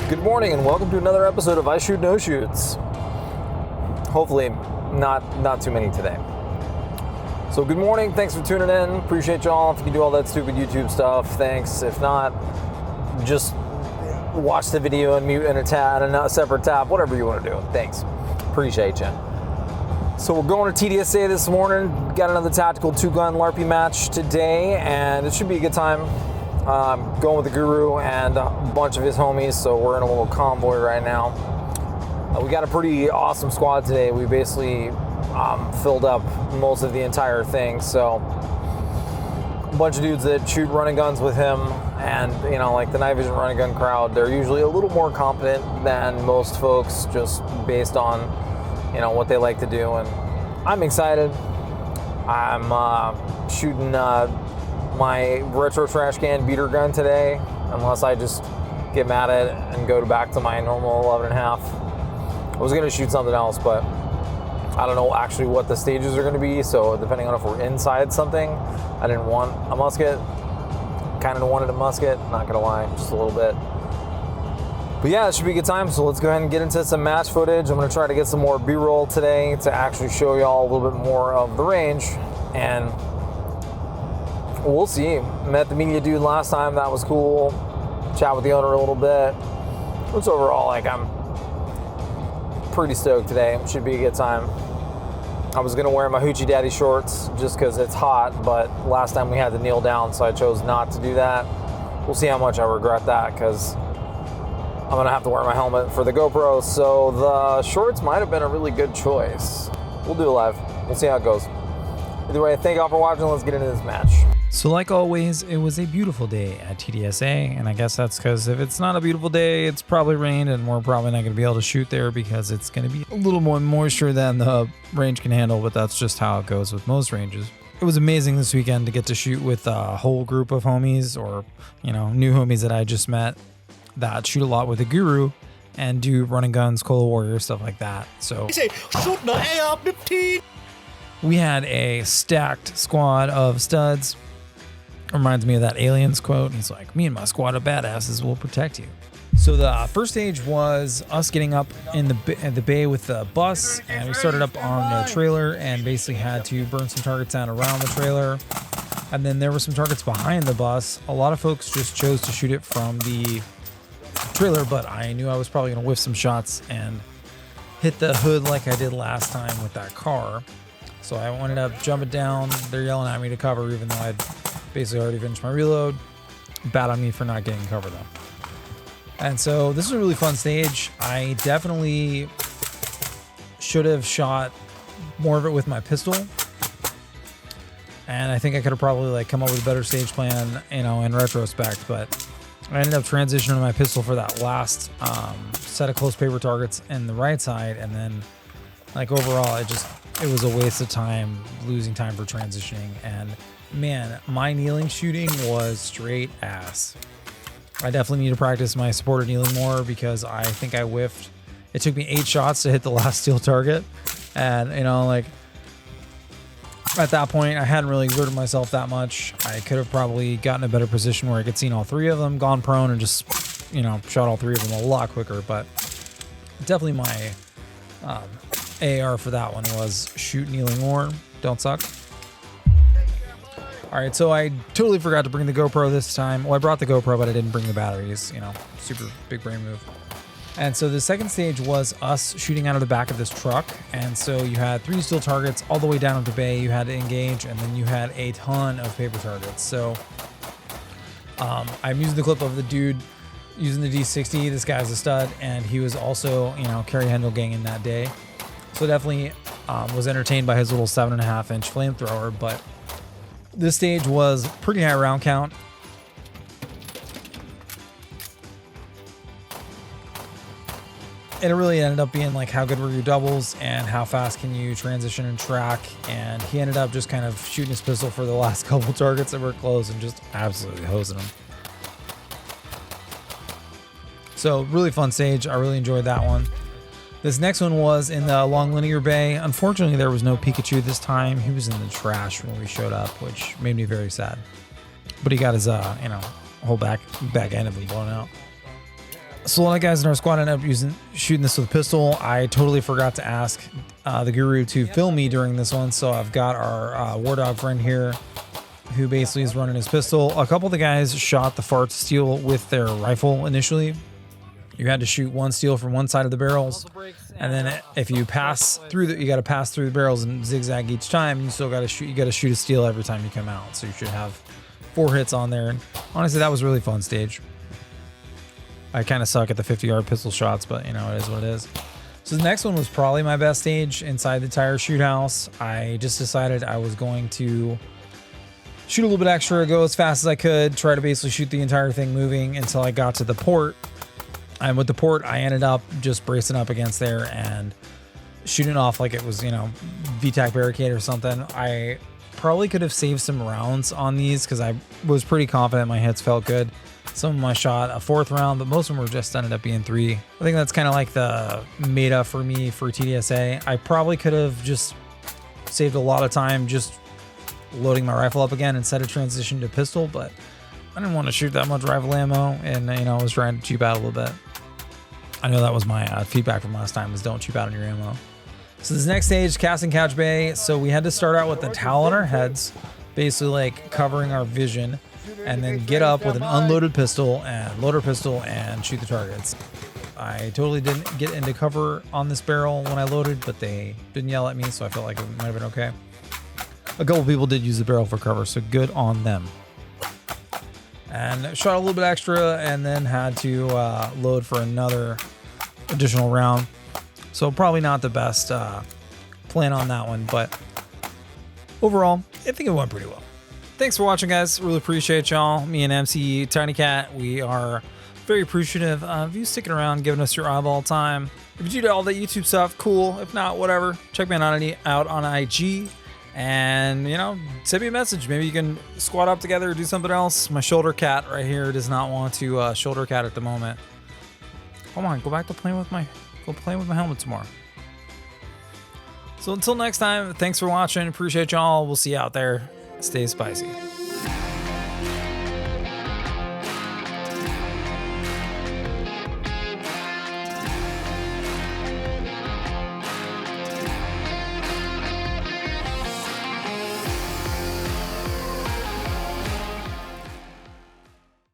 Good morning and welcome to another episode of I Shoot No Shoots. Hopefully not too many today. So good morning, thanks for tuning in. Appreciate y'all. If you can do all that stupid YouTube stuff, thanks. If not, just watch the video and mute in a separate tab, whatever you want to do. Thanks. Appreciate you. So we're going to TDSA this morning. Got another tactical 2-gun LARPy match today, and it should be a good time. Going with the Guru and a bunch of his homies, so we're in a little convoy right now. We got a pretty awesome squad today. We basically filled up most of the entire thing, so a bunch of dudes that shoot running guns with him, and you know, like the night vision running gun crowd, they're usually a little more competent than most folks, just based on, you know, what they like to do. And I'm excited. I'm shooting my retro trash can beater gun today, unless I just get mad at it and go back to my normal 11.5. I was gonna shoot something else, but I don't know actually what the stages are gonna be, so depending on if we're inside something, I didn't want a musket. Kind of wanted a musket, not gonna lie, just a little bit. But yeah, it should be a good time, so let's go ahead and get into some match footage. I'm gonna try to get some more B-roll today to actually show y'all a little bit more of the range, and we'll see. Met the media dude last time, that was cool. Chat with the owner a little bit. Which overall, like, I'm pretty stoked today. Should be a good time. I was gonna wear my Hoochie Daddy shorts just because it's hot, but last time we had to kneel down, so I chose not to do that. We'll see how much I regret that, because I'm gonna have to wear my helmet for the GoPro, so the shorts might have been a really good choice. We'll do it live. We'll see how it goes. Either way, thank y'all for watching. Let's get into this match. So like always, it was a beautiful day at TDSA, and I guess that's because if it's not a beautiful day, it's probably rained, and we're probably not going to be able to shoot there because it's going to be a little more moisture than the range can handle, but that's just how it goes with most ranges. It was amazing this weekend to get to shoot with a whole group of homies, or, you know, new homies that I just met that shoot a lot with the Guru and do running guns, Cola Warrior, stuff like that. So shooting an AR-15. We had a stacked squad of studs. Reminds me of that Aliens quote. He's like, me and my squad of badasses will protect you. So the first stage was us getting up in the bay with the bus, and we started up on the trailer and basically had to burn some targets down around the trailer. And then there were some targets behind the bus. A lot of folks just chose to shoot it from the trailer, but I knew I was probably going to whiff some shots and hit the hood like I did last time with that car. So I ended up jumping down. They're yelling at me to cover, even though I'd basically already finished my reload. Bad on me for not getting cover though. And so this was a really fun stage. I definitely should have shot more of it with my pistol. And I think I could have probably like come up with a better stage plan, you know, in retrospect, but I ended up transitioning to my pistol for that last set of close paper targets in the right side. And then like overall, it was a waste of time, losing time for transitioning. And man, my kneeling shooting was straight ass. I definitely need to practice my supported kneeling more because I think I whiffed. It took me 8 shots to hit the last steel target. And, you know, like at that point, I hadn't really exerted myself that much. I could have probably gotten a better position where I could see all 3 of them, gone prone, and just, you know, shot all 3 of them a lot quicker. But definitely my AR for that one was shoot kneeling more, don't suck. All right, so I totally forgot to bring the GoPro this time. Well, I brought the GoPro, but I didn't bring the batteries, you know, super big brain move. And so the second stage was us shooting out of the back of this truck. And so you had 3 steel targets all the way down to the bay. You had to engage, and then you had a ton of paper targets. So I'm using the clip of the dude using the D60. This guy's a stud, and he was also, you know, carry handle ganging that day. So definitely was entertained by his little 7.5-inch flamethrower, but this stage was pretty high round count. And it really ended up being like, how good were your doubles and how fast can you transition and track? And he ended up just kind of shooting his pistol for the last couple targets that were close and just absolutely hosing them. So really fun stage. I really enjoyed that one. This next one was in the long linear bay. Unfortunately, there was no Pikachu this time. He was in the trash when we showed up, which made me very sad. But he got his, whole back end of him blown out. So a lot of guys in our squad ended up shooting this with a pistol. I totally forgot to ask the guru to film me during this one. So I've got our war dog friend here who basically is running his pistol. A couple of the guys shot the fart steel with their rifle initially. You had to shoot one steel from one side of the barrels. And then if you pass through you got to pass through the barrels and zigzag each time. You still got to shoot. You got to shoot a steel every time you come out. So you should have 4 hits on there. And honestly, that was a really fun stage. I kind of suck at the 50-yard pistol shots, but you know, it is what it is. So the next one was probably my best stage inside the tire shoot house. I just decided I was going to shoot a little bit extra, go as fast as I could, try to basically shoot the entire thing moving until I got to the port. And with the port, I ended up just bracing up against there and shooting off like it was, you know, VTAC barricade or something. I probably could have saved some rounds on these because I was pretty confident my hits felt good. Some of them I shot a 4th round, but most of them were just ended up being 3. I think that's kind of like the meta for me for TDSA. I probably could have just saved a lot of time just loading my rifle up again instead of transition to pistol, but I didn't want to shoot that much rifle ammo, and you know, I was trying to cheap out a little bit. I know that was my feedback from last time, was don't cheap out on your ammo. So this next stage, casting couch bay. So we had to start out with the towel on our heads, basically like covering our vision, and then get up with an unloaded pistol and load our pistol and shoot the targets. I totally didn't get into cover on this barrel when I loaded, but they didn't yell at me, so I felt like it might have been okay. A couple people did use the barrel for cover, so good on them. And shot a little bit extra and then had to load for another additional round. So probably not the best plan on that one, but overall, I think it went pretty well. Thanks for watching, guys. Really appreciate y'all. Me and MC Tiny Cat, we are very appreciative of you sticking around, giving us your eyeball time. If you do all the YouTube stuff, cool. If not, whatever. Check me out on IG. And, you know, send me a message. Maybe you can squat up together or do something else. My shoulder cat right here does not want to shoulder cat at the moment. Come on, go back to playing with my helmet tomorrow. So until next time, thanks for watching. Appreciate y'all. We'll see you out there. Stay spicy.